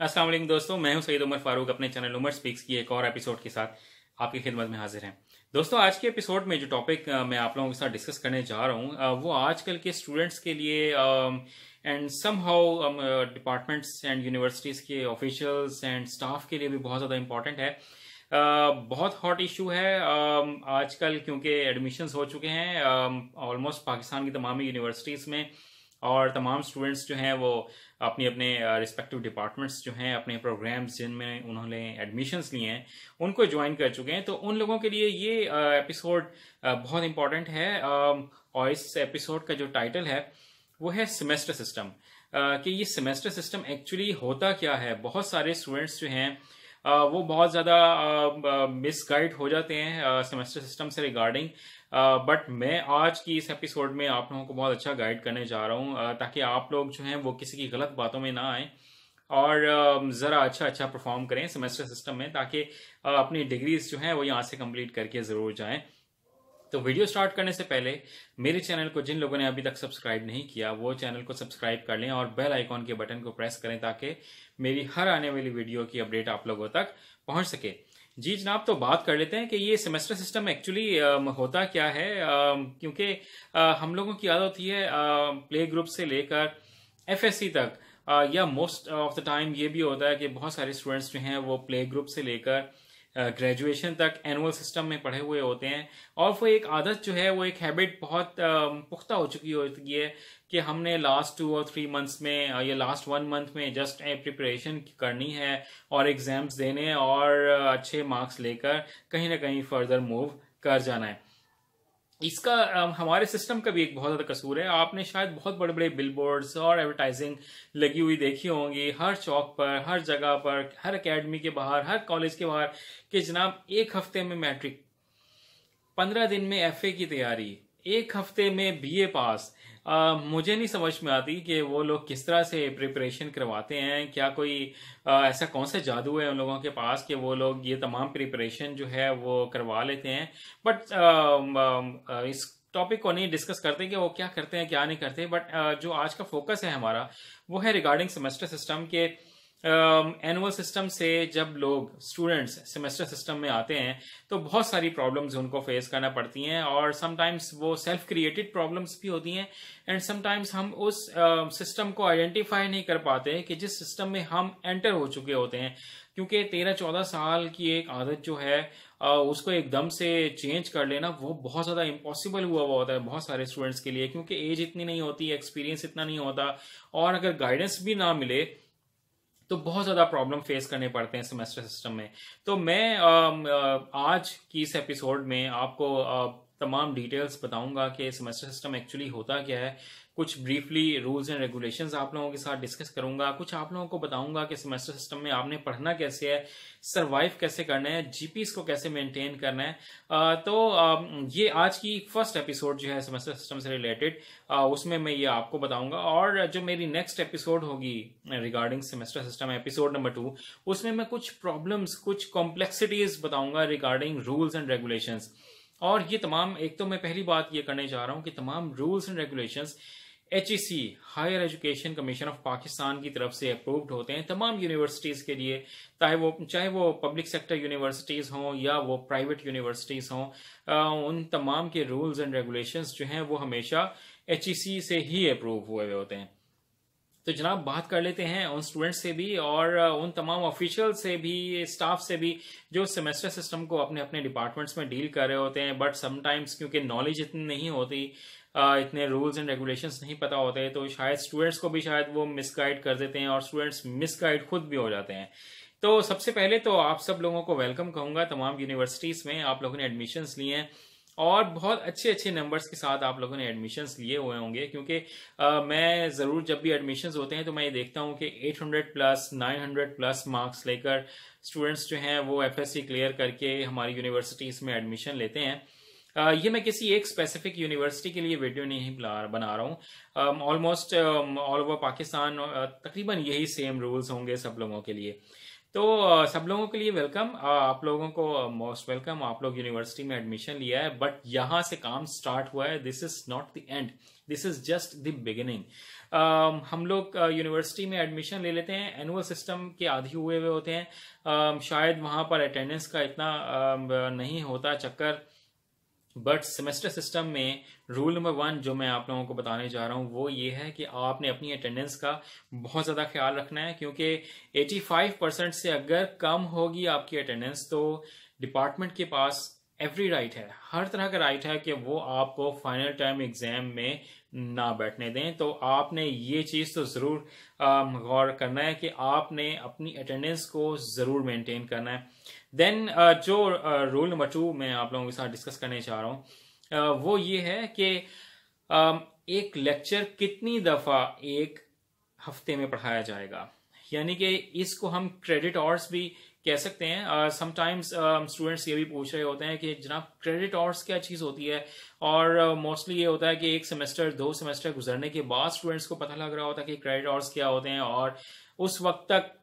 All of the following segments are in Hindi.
अस्सलाम वालेकुम दोस्तों, मैं हूं सईद उमर फारूक अपने चैनल उमर स्पीक्स की एक और एपिसोड के साथ आपकी खिदमत में हाजिर हैं। दोस्तों, आज के एपिसोड में जो टॉपिक मैं आप लोगों के साथ डिस्कस करने जा रहा हूं वो आजकल के स्टूडेंट्स के लिए and somehow departments and universities के ऑफिशियल्स एंड स्टाफ के लिए भी बहुत ज़्यादा इंपॉर्टेंट है। बहुत हॉट इशू है आजकल, क्योंकि एडमिशन्स हो चुके हैं ऑलमोस्ट पाकिस्तान की तमाम यूनिवर्सिटीज़ में, और तमाम स्टूडेंट्स जो हैं वो अपनी अपने रिस्पेक्टिव डिपार्टमेंट्स जो हैं अपने प्रोग्राम्स जिनमें उन्होंने एडमिशन्स लिए हैं उनको ज्वाइन कर चुके हैं। तो उन लोगों के लिए ये एपिसोड बहुत इंपॉर्टेंट है। और इस एपिसोड का जो टाइटल है वो है सेमेस्टर सिस्टम। कि ये सेमेस्टर सिस्टम एक्चुअली होता क्या है। बहुत सारे स्टूडेंट्स जो हैं वो बहुत ज़्यादा मिसगाइड हो जाते हैं सेमेस्टर सिस्टम से रिगार्डिंग। बट मैं आज की इस एपिसोड में आप लोगों को बहुत अच्छा गाइड करने जा रहा हूँ ताकि आप लोग जो हैं वो किसी की गलत बातों में ना आए और ज़रा अच्छा परफॉर्म करें सेमेस्टर सिस्टम में, ताकि अपनी डिग्रीज जो हैं वो यहाँ से कंप्लीट करके ज़रूर जाएं। तो वीडियो स्टार्ट करने से पहले मेरे चैनल को जिन लोगों ने अभी तक सब्सक्राइब नहीं किया वो चैनल को सब्सक्राइब कर लें और बेल आइकॉन के बटन को प्रेस करें ताकि मेरी हर आने वाली वीडियो की अपडेट आप लोगों तक पहुंच सके। जी जनाब, तो बात कर लेते हैं कि ये सेमेस्टर सिस्टम एक्चुअली होता क्या है। क्योंकि हम लोगों की आदत होती है प्ले ग्रुप से लेकर एफएससी तक, या मोस्ट ऑफ द टाइम ये भी होता है कि बहुत सारे स्टूडेंट्स जो हैं वो प्ले ग्रुप से लेकर ग्रेजुएशन तक एनुअल सिस्टम में पढ़े हुए होते हैं, और वो एक आदत जो है वो एक हैबिट बहुत पुख्ता हो चुकी होती है कि हमने लास्ट 2 और 3 मंथ्स में या लास्ट 1 मंथ में जस्ट प्रिपरेशन करनी है और एग्जाम्स देने और अच्छे मार्क्स लेकर कहीं ना कहीं फर्दर मूव कर जाना है। इसका हमारे सिस्टम का भी एक बहुत ज्यादा कसूर है। आपने शायद बहुत बड़े बड़े बिल बोर्ड्स और एडवर्टाइजिंग लगी हुई देखी होंगी हर चौक पर, हर जगह पर, हर एकेडमी के बाहर, हर कॉलेज के बाहर कि जनाब 1 हफ्ते में मैट्रिक, 15 दिन में एफए की तैयारी, 1 हफ्ते में बीए पास। मुझे नहीं समझ में आती कि वो लोग किस तरह से प्रिपरेशन करवाते हैं। क्या कोई ऐसा कौन सा जादू है उन लोगों के पास कि वो लोग ये तमाम प्रिपरेशन जो है वो करवा लेते हैं। बट इस टॉपिक को नहीं डिस्कस करते कि वो क्या करते हैं क्या नहीं करते। बट जो आज का फोकस है हमारा वो है रिगार्डिंग सेमेस्टर सिस्टम के। एनुअल सिस्टम से जब लोग स्टूडेंट्स सेमेस्टर सिस्टम में आते हैं तो बहुत सारी प्रॉब्लम्स उनको फेस करना पड़ती हैं, और समटाइम्स वो सेल्फ क्रिएटेड प्रॉब्लम्स भी होती हैं, एंड समटाइम्स हम उस सिस्टम को आइडेंटिफाई नहीं कर पाते कि जिस सिस्टम में हम एंटर हो चुके होते हैं। क्योंकि 13-14 साल की एक आदत जो है उसको एकदम से चेंज कर लेना वो बहुत ज़्यादा इम्पॉसिबल हुआ होता है बहुत सारे स्टूडेंट्स के लिए, क्योंकि एज इतनी नहीं होती, एक्सपीरियंस इतना नहीं होता, और अगर गाइडेंस भी ना मिले तो बहुत ज़्यादा प्रॉब्लम फेस करने पड़ते हैं सेमेस्टर सिस्टम में। तो मैं आज की इस एपिसोड में आपको तमाम डिटेल्स बताऊंगा कि सेमेस्टर सिस्टम एक्चुअली होता क्या है। कुछ ब्रीफली रूल्स एंड रेगुलेशंस आप लोगों के साथ डिस्कस करूंगा। कुछ आप लोगों को बताऊंगा कि सेमेस्टर सिस्टम में आपने पढ़ना कैसे है, सरवाइव कैसे करना है, जीपीस को कैसे मेंटेन करना है। ये आज की फर्स्ट एपिसोड जो है सेमेस्टर सिस्टम से रिलेटेड, उसमें मैं ये आपको बताऊंगा। और जो मेरी नेक्स्ट एपिसोड होगी regarding semester system, episode number 2, उसमें मैं कुछ प्रॉब्लम्स, कुछ कॉम्प्लेक्सिटीज बताऊंगा रिगार्डिंग रूल्स एंड रेगुलेशंस। और ये तमाम, एक तो मैं पहली बात ये करने जा रहा हूं कि तमाम rules and regulations HEC higher education commission of Pakistan की तरफ से अप्रूव्ड होते हैं तमाम यूनिवर्सिटीज़ के लिए, चाहे वो पब्लिक सेक्टर यूनिवर्सिटीज़ हों या वो प्राइवेट यूनिवर्सिटीज़ हों। उन तमाम के रूल्स एंड रेगुलेशंस जो हैं वो हमेशा HEC से ही अप्रूव हुए होते हैं। तो जनाब, बात कर लेते हैं उन स्टूडेंट्स से भी और उन तमाम ऑफिशियल से भी, स्टाफ से भी जो सेमेस्टर सिस्टम को अपने अपने डिपार्टमेंट्स में डील कर रहे होते हैं। बट समटाइम्स क्योंकि नॉलेज इतनी नहीं होती, इतने रूल्स एंड रेगुलेशंस नहीं पता होते, तो शायद स्टूडेंट्स को भी शायद वो मिसगाइड कर देते हैं और स्टूडेंट्स मिसगाइड खुद भी हो जाते हैं। तो सबसे पहले तो आप सब लोगों को वेलकम कहूंगा तमाम यूनिवर्सिटीज़ में। आप लोगों ने एडमिशन्स लिए हैं और बहुत अच्छे नंबर्स के साथ आप लोगों ने एडमिशन्स लिए हुए होंगे, क्योंकि मैं ज़रूर जब भी एडमिशन्स होते हैं तो मैं ये देखता हूँ कि 800 प्लस 900 प्लस मार्क्स लेकर स्टूडेंट्स जो हैं वो FSC क्लियर करके हमारी यूनिवर्सिटीज़ में एडमिशन लेते हैं। ये मैं किसी एक स्पेसिफिक यूनिवर्सिटी के लिए वीडियो नहीं बना रहा हूँ। ऑलमोस्ट ऑल ओवर पाकिस्तान तकरीबन यही सेम रूल्स होंगे सब लोगों के लिए। तो सब लोगों के लिए वेलकम, आप लोगों को मोस्ट वेलकम। आप लोग यूनिवर्सिटी में एडमिशन लिया है, बट यहाँ से काम स्टार्ट हुआ है। This is not the end, this is just the beginning. हम लोग यूनिवर्सिटी में एडमिशन ले लेते हैं, एनुअल सिस्टम के आदी हुए हुए होते हैं। शायद वहाँ पर अटेंडेंस का इतना नहीं होता चक्कर, बट सेमेस्टर सिस्टम में रूल नंबर 1 जो मैं आप लोगों को बताने जा रहा हूँ वो ये है कि आपने अपनी अटेंडेंस का बहुत ज़्यादा ख्याल रखना है, क्योंकि 85% से अगर कम होगी आपकी अटेंडेंस तो डिपार्टमेंट के पास एवरी राइट है, हर तरह का राइट है कि वो आपको फाइनल टर्म एग्जाम में ना बैठने दें। तो आपने ये चीज़ तो ज़रूर गौर करना है कि आपने अपनी अटेंडेंस को ज़रूर मेंटेन करना है। देन जो रूल नंबर 2 मैं आप लोगों के साथ डिस्कस करने चाह रहा हूँ वो ये है कि एक लेक्चर कितनी दफ़ा एक हफ्ते में पढ़ाया जाएगा, यानी कि इसको हम क्रेडिट आवर्स भी कह सकते हैं। समटाइम्स स्टूडेंट्स ये भी पूछ रहे होते हैं कि जनाब क्रेडिट आवर्स क्या चीज़ होती है, और मोस्टली ये होता है कि एक सेमेस्टर 2 सेमेस्टर गुजरने के बाद स्टूडेंट्स को पता लग रहा होता है कि क्रेडिट आवर्स क्या होते हैं, और उस वक्त तक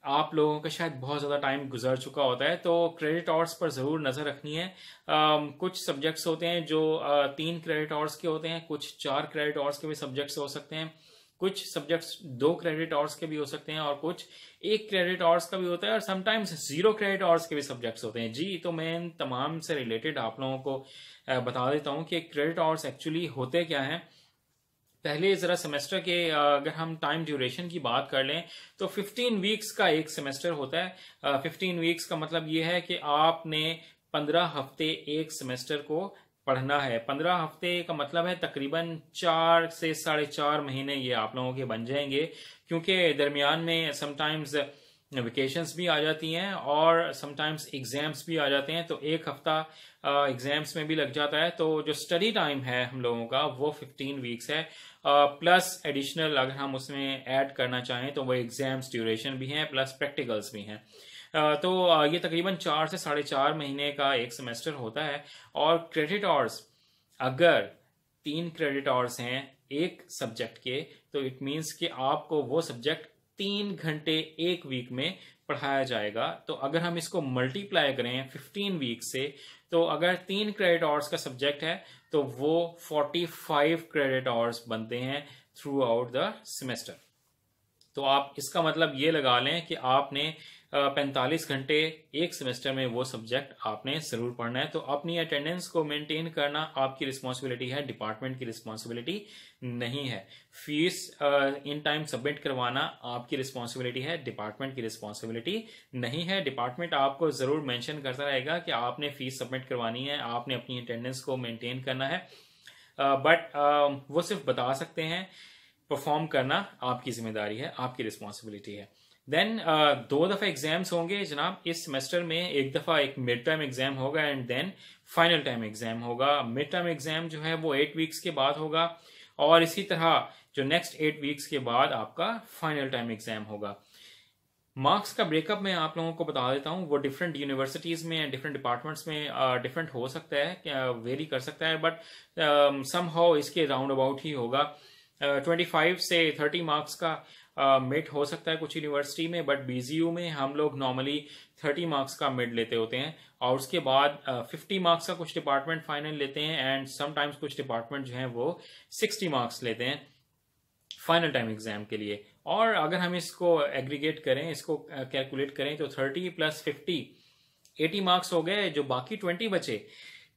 आप लोगों का शायद बहुत ज़्यादा टाइम गुजर चुका होता है। तो क्रेडिट आवर्स पर ज़रूर नज़र रखनी है। कुछ सब्जेक्ट्स होते हैं जो 3 क्रेडिट आवर्स के होते हैं, कुछ 4 क्रेडिट आवर्स के भी सब्जेक्ट्स हो सकते हैं, कुछ सब्जेक्ट्स 2 क्रेडिट आवर्स के भी हो सकते हैं, और कुछ 1 क्रेडिट आवर्स का भी होता है, और समटाइम्स 0 क्रेडिट आवर्स के भी सब्जेक्ट्स होते हैं। जी, तो मैं इन तमाम से रिलेटेड आप लोगों को बता देता हूँ कि क्रेडिट आवर्स एक्चुअली होते क्या हैं। पहले जरा सेमेस्टर के अगर हम टाइम ड्यूरेशन की बात कर लें तो 15 वीक्स का एक सेमेस्टर होता है। 15 वीक्स का मतलब ये है कि आपने 15 हफ्ते एक सेमेस्टर को पढ़ना है। 15 हफ्ते का मतलब है तकरीबन 4 से 4.5 महीने ये आप लोगों के बन जाएंगे, क्योंकि दरमियान में समटाइम्स वेकेशंस भी आ जाती हैं और समटाइम्स एग्जाम्स भी आ जाते हैं, तो एक हफ्ता एग्जाम्स में भी लग जाता है। तो जो स्टडी टाइम है हम लोगों का वो 15 वीक्स है, प्लस एडिशनल अगर हम उसमें ऐड करना चाहें तो वो एग्जाम्स ड्यूरेशन भी हैं प्लस प्रैक्टिकल्स भी हैं। तो ये तकरीबन 4 से 4.5 महीने का एक सेमेस्टर होता है। और क्रेडिट आवर्स अगर 3 क्रेडिट आवर्स हैं एक सब्जेक्ट के, तो इट मीन्स कि आपको वो सब्जेक्ट 3 घंटे एक वीक में पढ़ाया जाएगा। तो अगर हम इसको मल्टीप्लाई करें 15 वीक से, तो अगर 3 क्रेडिट आवर्स का सब्जेक्ट है तो वो 45 क्रेडिट आवर्स बनते हैं थ्रू आउट द सेमेस्टर। तो आप इसका मतलब ये लगा लें कि आपने 45 घंटे एक सेमेस्टर में वो सब्जेक्ट आपने जरूर पढ़ना है। तो अपनी अटेंडेंस को मेंटेन करना आपकी रिस्पॉन्सिबिलिटी है, डिपार्टमेंट की रिस्पॉन्सिबिलिटी नहीं है। फीस इन टाइम सबमिट करवाना आपकी रिस्पॉन्सिबिलिटी है, डिपार्टमेंट की रिस्पॉन्सिबिलिटी नहीं है। डिपार्टमेंट आपको जरूर मेंशन करता रहेगा कि आपने फीस सबमिट करवानी है, आपने अपनी अटेंडेंस को मेंटेन करना है, बट वो सिर्फ बता सकते हैं। परफॉर्म करना आपकी जिम्मेदारी है, आपकी रिस्पॉन्सिबिलिटी है। देन 2 दफ़ा एग्जाम्स होंगे जनाब इस सेमेस्टर में। एक दफ़ा एक मिड टर्म एग्जाम होगा and then final time exam होगा। मिड टर्म एग्जाम जो है वो 8 वीक्स के बाद होगा, और इसी तरह जो नेक्स्ट 8 वीक्स के बाद आपका फाइनल टाइम एग्जाम होगा। मार्क्स का ब्रेकअप मैं आप लोगों को बता देता हूँ। वो डिफरेंट यूनिवर्सिटीज में, डिफरेंट डिपार्टमेंट्स में डिफरेंट हो सकता है, वेरी कर सकता है, बट समहाउ इसके राउंड अबाउट ही होगा। 25 से 30 मार्क्स का मिड हो सकता है कुछ यूनिवर्सिटी में, बट बीजीयू में हम लोग नॉर्मली 30 मार्क्स का मिड लेते होते हैं, और उसके बाद 50 मार्क्स का कुछ डिपार्टमेंट फाइनल लेते हैं, एंड समटाइम्स कुछ डिपार्टमेंट जो हैं वो 60 मार्क्स लेते हैं फाइनल टाइम एग्जाम के लिए। और अगर हम इसको एग्रीगेट करें, इसको कैलकुलेट करें, तो 30 प्लस 50 80 मार्क्स हो गए। जो बाकी 20 बचे,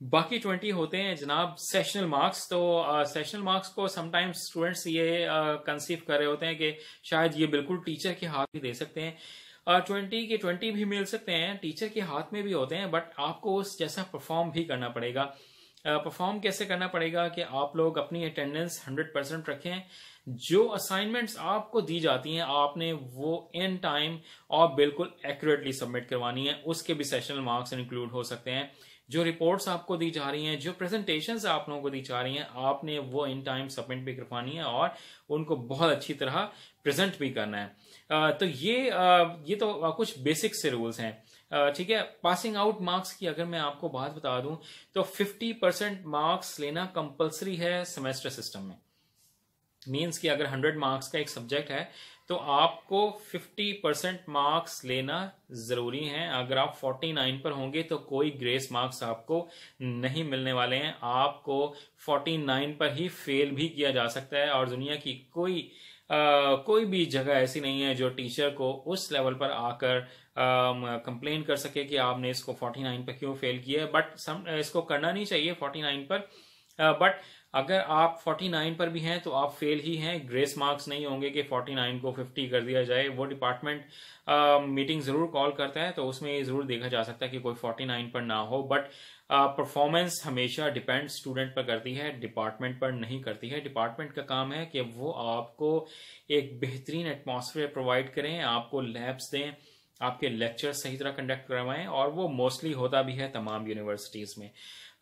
बाकी 20 होते हैं जनाब सेशनल मार्क्स। तो सेशनल मार्क्स को समटाइम्स स्टूडेंट्स ये कंसीव कर रहे होते हैं कि शायद ये बिल्कुल टीचर के हाथ में दे सकते हैं। 20 के 20 भी मिल सकते हैं, टीचर के हाथ में भी होते हैं, बट आपको उस जैसा परफॉर्म भी करना पड़ेगा। परफॉर्म कैसे करना पड़ेगा कि आप लोग अपनी अटेंडेंस 100% रखें। जो असाइनमेंट्स आपको दी जाती हैं आपने वो इन टाइम और बिल्कुल एक्यूरेटली सबमिट करवानी है। उसके भी सेशनल मार्क्स इंक्लूड हो सकते हैं। जो रिपोर्ट्स आपको दी जा रही हैं, जो प्रेजेंटेशंस आप लोगों को दी जा रही हैं, आपने वो इन टाइम सबमिट भी करवानी है और उनको बहुत अच्छी तरह प्रेजेंट भी करना है। तो ये तो कुछ बेसिक से रूल्स हैं, ठीक है। पासिंग आउट मार्क्स की अगर मैं आपको बात बता दूं तो 50% मार्क्स लेना कंपलसरी है सेमेस्टर सिस्टम में। मीन्स कि अगर 100 मार्क्स का एक सब्जेक्ट है तो आपको 50% मार्क्स लेना जरूरी है। अगर आप 49 पर होंगे तो कोई ग्रेस मार्क्स आपको नहीं मिलने वाले हैं, आपको 49 पर ही फेल भी किया जा सकता है। और दुनिया की कोई भी जगह ऐसी नहीं है जो टीचर को उस लेवल पर आकर कंप्लेन कर सके कि आपने इसको 49 पर क्यों फेल किया है। बट इसको करना नहीं चाहिए 49 पर। बट अगर आप 49 पर भी हैं तो आप फेल ही हैं, ग्रेस मार्क्स नहीं होंगे कि 49 को 50 कर दिया जाए। वो डिपार्टमेंट मीटिंग जरूर कॉल करता है, तो उसमें ये जरूर देखा जा सकता है कि कोई 49 पर ना हो। बट परफॉर्मेंस हमेशा डिपेंड स्टूडेंट पर करती है, डिपार्टमेंट पर नहीं करती है। डिपार्टमेंट का काम है कि वो आपको एक बेहतरीन एटमॉस्फेयर प्रोवाइड करें, आपको लैब्स दें, आपके लेक्चर सही तरह कंडक्ट करवाएं, और वो मोस्टली होता भी है तमाम यूनिवर्सिटीज में।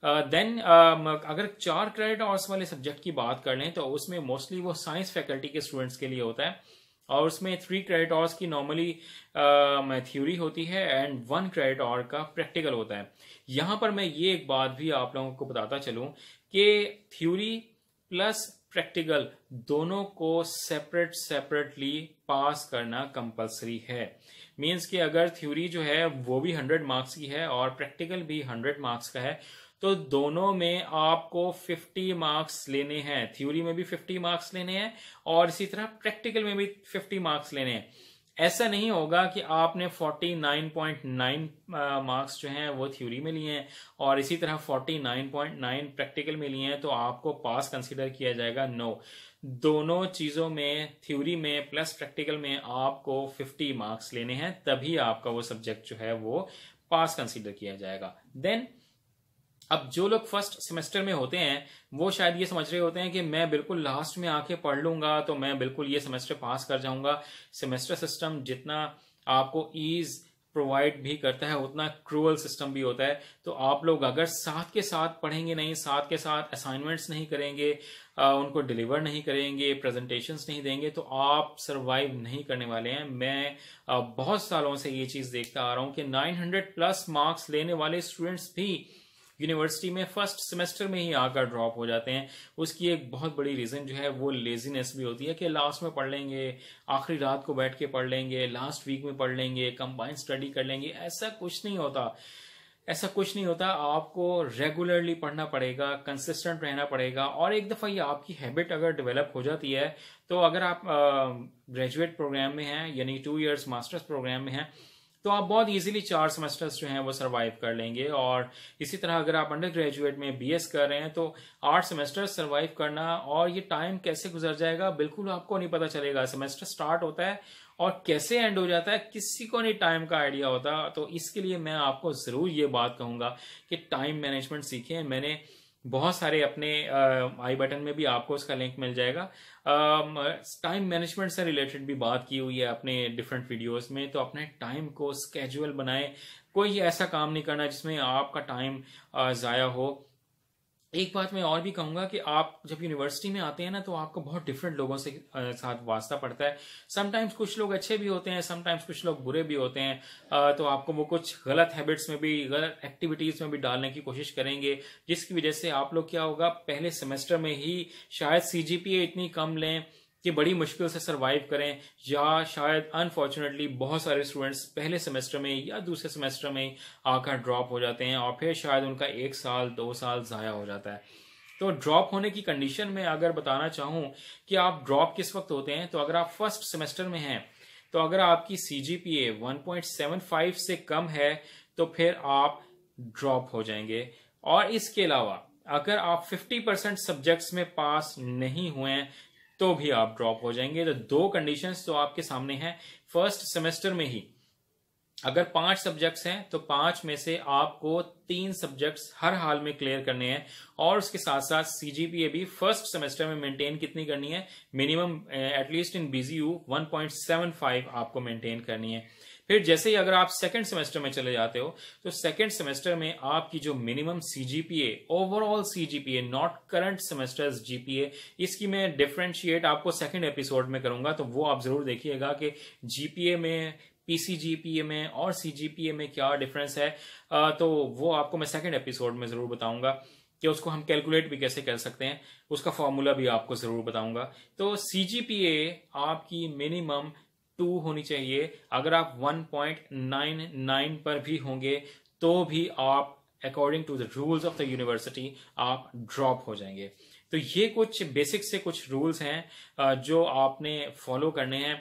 देन अगर 4 क्रेडिट आवर्स वाले सब्जेक्ट की बात कर लें तो उसमें मोस्टली वो साइंस फैकल्टी के स्टूडेंट्स के लिए होता है, और उसमें 3 क्रेडिट आवर्स की नॉर्मली थ्योरी होती है एंड 1 क्रेडिट आवर का प्रैक्टिकल होता है। यहां पर मैं ये एक बात भी आप लोगों को बताता चलूं कि थ्योरी प्लस प्रैक्टिकल दोनों को सेपरेटली पास करना कंपलसरी है। मींस कि अगर थ्योरी जो है वो भी 100 मार्क्स की है और प्रैक्टिकल भी 100 मार्क्स का है, तो दोनों में आपको 50 मार्क्स लेने हैं। थ्योरी में भी 50 मार्क्स लेने हैं और इसी तरह प्रैक्टिकल में भी 50 मार्क्स लेने हैं। ऐसा नहीं होगा कि आपने 49.9 मार्क्स जो हैं वो थ्योरी में लिए हैं और इसी तरह 49.9 प्रैक्टिकल में लिए हैं तो आपको पास कंसीडर किया जाएगा। नो, दोनों चीजों में, थ्योरी में प्लस प्रैक्टिकल में आपको 50 मार्क्स लेने हैं, तभी आपका वो सब्जेक्ट जो है वो पास कंसीडर किया जाएगा। देन अब जो लोग फर्स्ट सेमेस्टर में होते हैं वो शायद ये समझ रहे होते हैं कि मैं बिल्कुल लास्ट में आके पढ़ लूंगा तो मैं बिल्कुल ये सेमेस्टर पास कर जाऊंगा। सेमेस्टर सिस्टम जितना आपको ईज प्रोवाइड भी करता है उतना क्रूअल सिस्टम भी होता है। तो आप लोग अगर साथ के साथ पढ़ेंगे नहीं, साथ के साथ असाइनमेंट्स नहीं करेंगे, उनको डिलीवर नहीं करेंगे, प्रेजेंटेशंस नहीं देंगे, तो आप सरवाइव नहीं करने वाले हैं। मैं बहुत सालों से ये चीज देखता आ रहा हूं कि 900+ मार्क्स लेने वाले स्टूडेंट्स भी यूनिवर्सिटी में फर्स्ट सेमेस्टर में ही आकर ड्रॉप हो जाते हैं। उसकी एक बहुत बड़ी रीजन जो है वो लेजीनेस भी होती है कि लास्ट में पढ़ लेंगे, आखिरी रात को बैठ के पढ़ लेंगे, लास्ट वीक में पढ़ लेंगे, कंबाइंड स्टडी कर लेंगे। ऐसा कुछ नहीं होता, ऐसा कुछ नहीं होता। आपको रेगुलरली पढ़ना पड़ेगा, कंसिस्टेंट रहना पड़ेगा, और एक दफा ये आपकी हैबिट अगर डेवलप हो जाती है तो अगर आप ग्रेजुएट प्रोग्राम में हैं यानी 2 इयर्स मास्टर्स प्रोग्राम में हैं तो आप बहुत इजीली 4 सेमेस्टर्स जो हैं वो सरवाइव कर लेंगे। और इसी तरह अगर आप अंडर ग्रेजुएट में बीएस कर रहे हैं तो 8 सेमेस्टर्स सरवाइव करना, और ये टाइम कैसे गुजर जाएगा बिल्कुल आपको नहीं पता चलेगा। सेमेस्टर स्टार्ट होता है और कैसे एंड हो जाता है किसी को नहीं टाइम का आइडिया होता। तो इसके लिए मैं आपको जरूर ये बात कहूंगा कि टाइम मैनेजमेंट सीखें। मैंने बहुत सारे अपने आई बटन में भी आपको उसका लिंक मिल जाएगा, टाइम मैनेजमेंट से रिलेटेड भी बात की हुई है अपने डिफरेंट वीडियोस में। तो अपने टाइम को स्केड्यूल बनाएं, कोई ऐसा काम नहीं करना जिसमें आपका टाइम जाया हो। एक बात मैं और भी कहूंगा कि आप जब यूनिवर्सिटी में आते हैं ना तो आपको बहुत डिफरेंट लोगों से साथ वास्ता पड़ता है। समटाइम्स कुछ लोग अच्छे भी होते हैं, समटाइम्स कुछ लोग बुरे भी होते हैं। तो आपको वो कुछ गलत हैबिट्स में भी, गलत एक्टिविटीज में भी डालने की कोशिश करेंगे, जिसकी वजह से आप लोग क्या होगा, पहले सेमेस्टर में ही शायद सीजीपीए इतनी कम लें कि बड़ी मुश्किल से सरवाइव करें, या शायद अनफॉर्चुनेटली बहुत सारे स्टूडेंट्स पहले सेमेस्टर में या दूसरे सेमेस्टर में आकर ड्रॉप हो जाते हैं और फिर शायद उनका 1 साल 2 साल जाया हो जाता है। तो ड्रॉप होने की कंडीशन में अगर बताना चाहूं कि आप ड्रॉप किस वक्त होते हैं, तो अगर आप फर्स्ट सेमेस्टर में हैं तो अगर आपकी सीजीपीए 1.75 से कम है तो फिर आप ड्रॉप हो जाएंगे। और इसके अलावा अगर आप 50% सब्जेक्ट्स में पास नहीं हुए तो भी आप ड्रॉप हो जाएंगे। तो 2 कंडीशंस तो आपके सामने हैं फर्स्ट सेमेस्टर में ही। अगर 5 सब्जेक्ट्स हैं तो 5 में से आपको 3 सब्जेक्ट्स हर हाल में क्लियर करने हैं, और उसके साथ साथ सीजीपीए भी फर्स्ट सेमेस्टर में मेंटेन कितनी करनी है, मिनिमम एटलीस्ट इन बीजीयू 1.75 आपको मेंटेन करनी है। फिर जैसे ही अगर आप सेकंड सेमेस्टर में चले जाते हो तो सेकंड सेमेस्टर में आपकी जो minimum CGPA, overall CGPA, not current semesters GPA, इसकी मैं डिफरेंशिएट आपको सेकंड एपिसोड में करूंगा, तो वो आप जरूर देखिएगा कि जीपीए में, पीसीजीपीए में और सीजीपीए में क्या डिफरेंस है। तो वो आपको मैं सेकंड एपिसोड में जरूर बताऊंगा। कि उसको हम कैलकुलेट भी कैसे कर सकते हैं, उसका फॉर्मूला भी आपको जरूर बताऊंगा। तो CGPA आपकी मिनिमम 2 होनी चाहिए। अगर आप 1.99 पर भी होंगे तो भी आप according to the rules of the university आप ड्रॉप हो जाएंगे। तो ये कुछ बेसिक से कुछ रूल्स हैं जो आपने फॉलो करने हैं।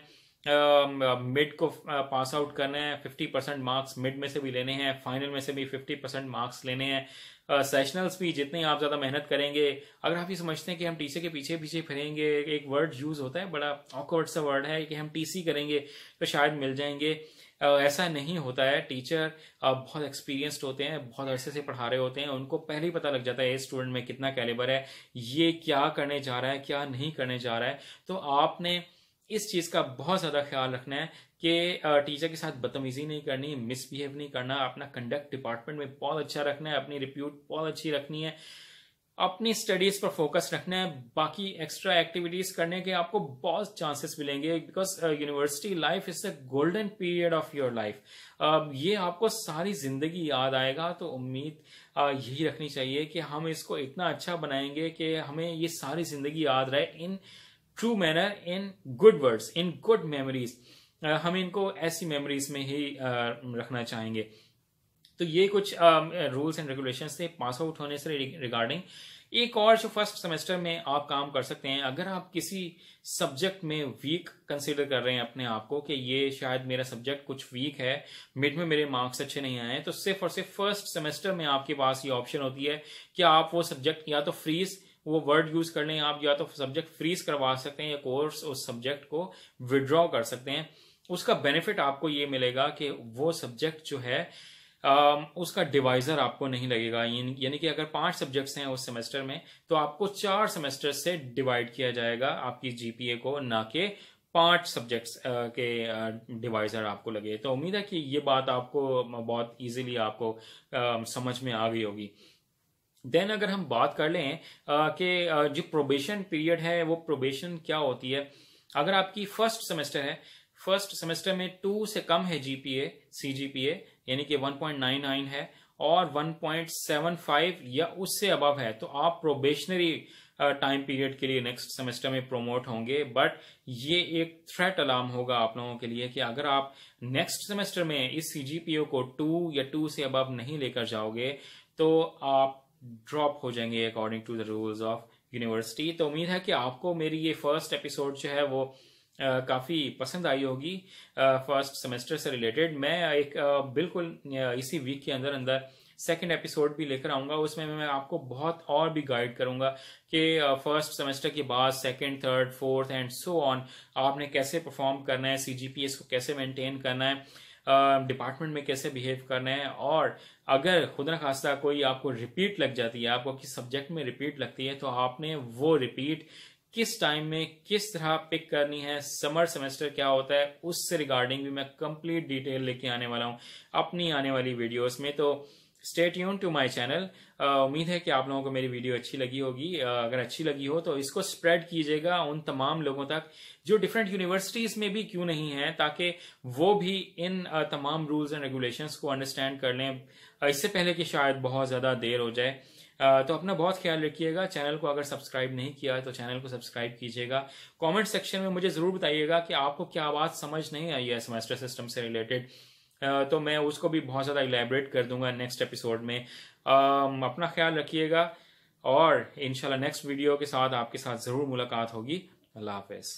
मिड को पास आउट करना है, 50% मार्क्स मिड में से भी लेने हैं, फाइनल में से भी 50% मार्क्स लेने हैं। सेशनल्स भी जितनी आप ज्यादा मेहनत करेंगे, अगर आप ये समझते हैं कि हम टीसी के पीछे पीछे फिरेंगे, एक वर्ड यूज होता है बड़ा ऑकवर्ड सा वर्ड है कि हम टीसी करेंगे तो शायद मिल जाएंगे, ऐसा नहीं होता है। टीचर बहुत एक्सपीरियंस्ड होते हैं, बहुत अरसे से पढ़ा रहे होते हैं, उनको पहले ही पता लग जाता है इस स्टूडेंट में कितना कैलिबर है, ये क्या करने जा रहा है, क्या नहीं करने जा रहा है। तो आपने इस चीज का बहुत ज्यादा ख्याल रखना है कि टीचर के साथ बदतमीजी नहीं करनी, मिसबिहेव नहीं करना, अपना कंडक्ट डिपार्टमेंट में बहुत अच्छा रखना है, अपनी रिप्यूट बहुत अच्छी रखनी है, अपनी स्टडीज पर फोकस रखना है। बाकी एक्स्ट्रा एक्टिविटीज करने के आपको बहुत चांसेस मिलेंगे, because university life is the golden period of your life. ये आपको सारी जिंदगी याद आएगा। तो उम्मीद यही रखनी चाहिए कि हम इसको इतना अच्छा बनाएंगे कि हमें ये सारी जिंदगी याद रहे, in true manner, in good words, in good memories. हम इनको ऐसी मेमोरीज में ही रखना चाहेंगे। तो ये कुछ रूल्स एंड रेगुलेशंस थे पास आउट होने से रिगार्डिंग। एक और जो फर्स्ट सेमेस्टर में आप काम कर सकते हैं, अगर आप किसी सब्जेक्ट में वीक कंसीडर कर रहे हैं अपने आप को कि ये शायद मेरा सब्जेक्ट कुछ वीक है, मिड में मेरे मार्क्स अच्छे नहीं आए, तो सिर्फ और सिर्फ फर्स्ट सेमेस्टर में आपके पास ये ऑप्शन होती है कि आप वो सब्जेक्ट या तो फ्रीज, वो वर्ड यूज कर लें आप, या तो सब्जेक्ट फ्रीज करवा सकते हैं या कोर्स उस सब्जेक्ट को विड्रॉ कर सकते हैं। उसका बेनिफिट आपको ये मिलेगा कि वो सब्जेक्ट जो है उसका डिवाइजर आपको नहीं लगेगा। यानी कि अगर 5 सब्जेक्ट्स हैं उस सेमेस्टर में तो आपको 4 सेमेस्टर से डिवाइड किया जाएगा आपकी जीपीए को, ना कि 5 सब्जेक्ट्स के डिवाइजर आपको लगे। तो उम्मीद है कि ये बात आपको बहुत इजीली आपको समझ में आ गई होगी। देन अगर हम बात कर लें कि जो प्रोबेशन पीरियड है वो प्रोबेशन क्या होती है। अगर आपकी फर्स्ट सेमेस्टर है, फर्स्ट सेमेस्टर में 2 से कम है जीपीए, सीजीपीए यानी कि 1.99 है और 1.75 या उससे अबव है, तो आप प्रोबेशनरी टाइम पीरियड के लिए नेक्स्ट सेमेस्टर में प्रोमोट होंगे। बट ये एक थ्रेट अलार्म होगा आप लोगों के लिए कि अगर आप नेक्स्ट सेमेस्टर में इस सीजीपीओ को 2 या 2 से अबव नहीं लेकर जाओगे तो आप ड्रॉप हो जाएंगे according to the rules of university. तो उम्मीद है कि आपको मेरी ये फर्स्ट एपिसोड जो है वो काफी पसंद आई होगी फर्स्ट सेमेस्टर से रिलेटेड। मैं एक बिल्कुल इसी वीक के अंदर अंदर सेकंड एपिसोड भी लेकर आऊंगा, उसमें मैं आपको बहुत और भी गाइड करूंगा कि फर्स्ट सेमेस्टर के बाद second, third, fourth and so on आपने कैसे परफॉर्म करना है, सीजीपीएस को कैसे मेंटेन करना है, डिपार्टमेंट में कैसे बिहेव करना है, और अगर खुदा न खास्ता कोई आपको रिपीट लग जाती है, आपको किस सब्जेक्ट में रिपीट लगती है, तो आपने वो रिपीट किस टाइम में किस तरह पिक करनी है, समर सेमेस्टर क्या होता है, उससे रिगार्डिंग भी मैं कंप्लीट डिटेल लेके आने वाला हूं अपनी आने वाली वीडियोस में। तो stay tune to my channel. उम्मीद है कि आप लोगों को मेरी वीडियो अच्छी लगी होगी। अगर अच्छी लगी हो तो इसको स्प्रेड कीजिएगा उन तमाम लोगों तक जो डिफरेंट यूनिवर्सिटीज में भी क्यों नहीं है, ताकि वो भी इन तमाम रूल्स एंड रेगुलेशंस को अंडरस्टैंड कर लें इससे पहले कि शायद बहुत ज्यादा देर हो जाए। तो अपना बहुत ख्याल रखिएगा। चैनल को अगर सब्सक्राइब नहीं किया तो चैनल को सब्सक्राइब कीजिएगा। कमेंट सेक्शन में मुझे जरूर बताइएगा कि आपको क्या बात समझ नहीं आई है सेमेस्टर सिस्टम से रिलेटेड, तो मैं उसको भी बहुत ज़्यादा इलेबरेट कर दूंगा नेक्स्ट एपिसोड में। अपना ख्याल रखिएगा और इंशाल्लाह नेक्स्ट वीडियो के साथ आपके साथ ज़रूर मुलाकात होगी। अल्लाह हाफिज़।